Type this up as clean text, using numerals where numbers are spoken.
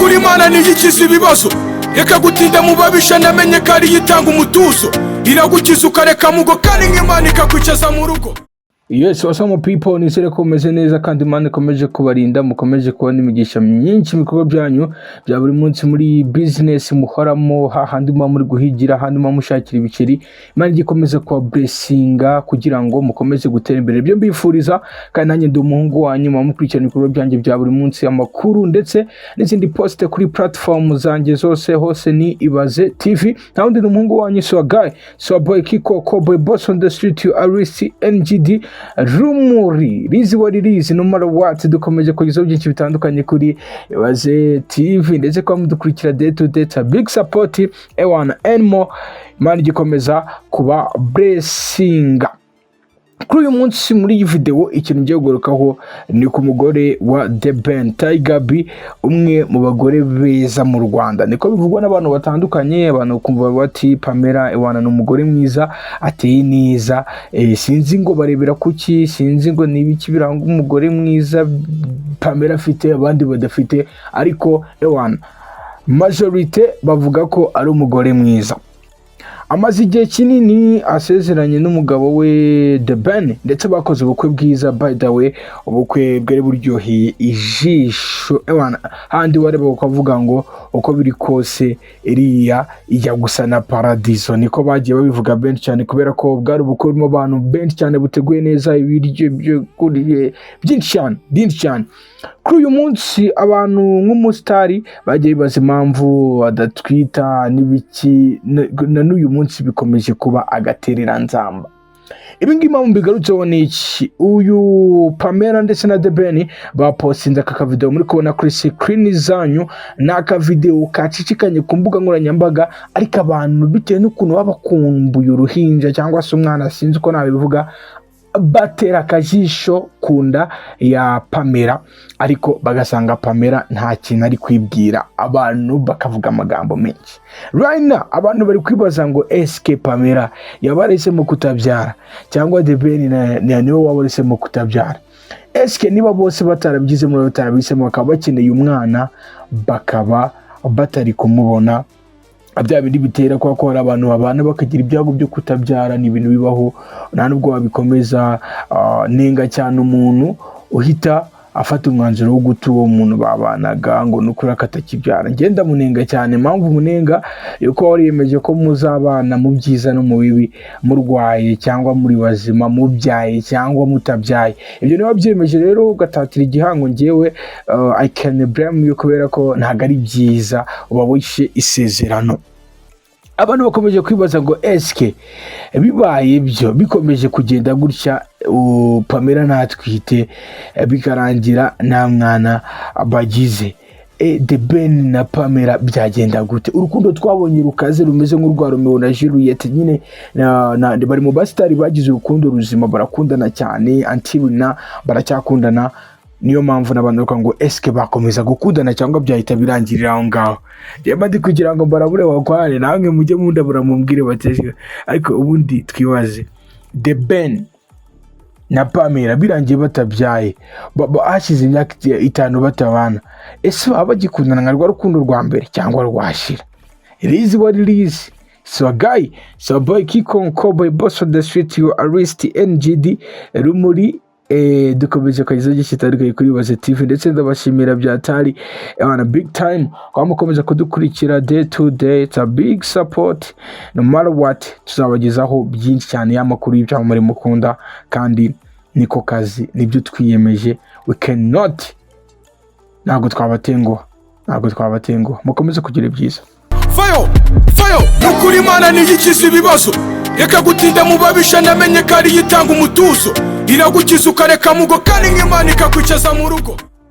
nukuri Imana niyikiza ibibazo, reka gutinda mu babisha namenye ko ari yitanga umutuzo, iragukiza ukareka mugo kandi nk'Imana ikakwicaza mu rugo. Yes, some people nizere ko meze neza kandi Imana ikomeje kubarinda, mukomeje kubona imigisha myinshi mu bikorwa byanyu bya buri munsi muri business muhoramo, hahandi muri guhigira, handi mushakira ibiceri. Imana igikomeza kuba blessinga kugira ngo mukomeze gutera imbere. Byo mbifuriza kandi nanjye ndi umuhungu wanyu mukurikirana ibikorwa byanjye bya buri munsi, amakuru ndetse n'izindi post kuri platform zanjye zose, hose ni Ibaze TV. Ntawundi umuhungu wanyu so guy, so boy Kiko, boy boss on the street, you Arist NGD Rumuri. Rizi what it is, no matter what. Dukomeje kugiza byinshi bitandukanye kuri Ibaze TV ndetse kwa mudukurikira day to day. Big support ewana and more. Imana igikomeza kuba blessing. Kuri uyu munsi muri iyi video ikintu ngiye kugarukaho ni ku mugore wa The Ben, Tiger B, umwe mu bagore beza mu Rwanda. Niko bivugwa n'abantu batandukanye, abantu kumva bati Pamela ewana n'umugore mwiza, ateye neza. Sinzi ngo barebera kuki, sinzi ngo nibiki biranga umugore mwiza Pamela afite abandi badafite, ariko ewana majority bavuga ko ari umugore mwiza. Amaze igihe kinini asezeranye n'umugabo we The Ben, ndetse bakoze ubukwe bwiza. By the way, ubukwe bwari buryoheye ijisho ewana, handi wareba ukavuga ngo uko biri kose iriya ijya gusa na paradiso. Niko bagiye babivuga benshi cyane, kubera ko bwari ubukwe burimo abantu benshi cyane, buteguye neza, ibiryo byo kuriye byinshi cyane. Kuri uyu munsi abantu nk'umusitari bagiye bibaza impamvu adatwita n'ibiki, na n'uyu munsi bikomeje kuba agaterera nzamba. Ibi ngibi mpamvu bigarutseho ni iki? Uyu Pamela ndetse na The Ben bapostinze aka video muri kubona kuri screen zanyu, n'aka video kacicikanye ku mbuga nkoranyambaga, ariko abantu bitewe n'ukuntu babakumbuye uruhinja cyangwa se umwana, sinzi uko nabivuga, batera akajisho kunda ya Pamela, ariko bagasanga Pamela nta kintu ari kwibwira, abantu bakavuga amagambo menshi. Right now abantu bari kwibaza ngo eske Pamela yabaresemo kutabyara cyangwa The Ben niwe wabaresemo kutabyara? Eske niba bose batarabigize muri batarabisemo, bakaba bakeneye umwana bakaba batari kumubona, bya bindi bitera kwa ko hari abantu babana bakagira ibyago byo kutabyara, ni ibintu bibaho. Nta nubwo wabikomeza nenga cyane umuntu uhita afata umwanzuro wo guta uwo muntu babanaga ngo nukuri akatakibyara. Ngenda munenga cyane, mpamvu munenga yuko wariyemeje ko muzabana mu byiza no mu bibi, murwaye cyangwa muri bazima, mubyaye cyangwa mutabyaye. Ibyo niba byemeje rero ugatatira igihango, ngewe I can blame you, kubera ko ntago ari byiza uba wishe isezerano. Abantu bakomeje kwibaza ngo eske bibaye byo bikomeje kugenda gutya, Pamela natwite bikarangira nta mwana bagize, The Ben na Pamela byagenda gute? Urukundo twabonye rukaze rumeze nk'urwa Romeo na Juliet, nyine bari mu basitari bagize urukundo ruzima, barakundana cyane until na baracyakundana. Niyo mpamvu n'abantu baka ngo eske bakomeza gukundana cyangwa byahita birangirira aho ngaho. Yema ndi kugira ngo barabure wakwane, namwe mujye mundabura mumbwire bateshye. Ariko ubundi twibaze, The Ben na Pamela birangiye batabyaye, hashize imyaka 5 batabana, ese baba bagikundana nka rwa rukundo rwa mbere cyangwa rwashira? It is what it is. So a guy, so boy Kiko, boy boss on the street, you Arist NGD Rumuri. Dukomeje kagize gishitari kuri Ibaze TV, ndetse ndabashimira byatari abana big time kwa mukomeza kudukurikira day to day. It's a big support, no matter what. Tuzabagezaho byinshi cyane y'amakuru y'ibyo muri mukunda, kandi niko kazi, nibyo twiyemeje. We cannot, ntago twabatenguha. Mukomeze kugira ibyiza. Fayo nukuri Imana niyikiza ibibazo, reka gutinda mu babisha namenye ko ari yitanga umutuzo, iragukiza ukareka mugo kandi nk'Imana ikakwicaza mu rugo.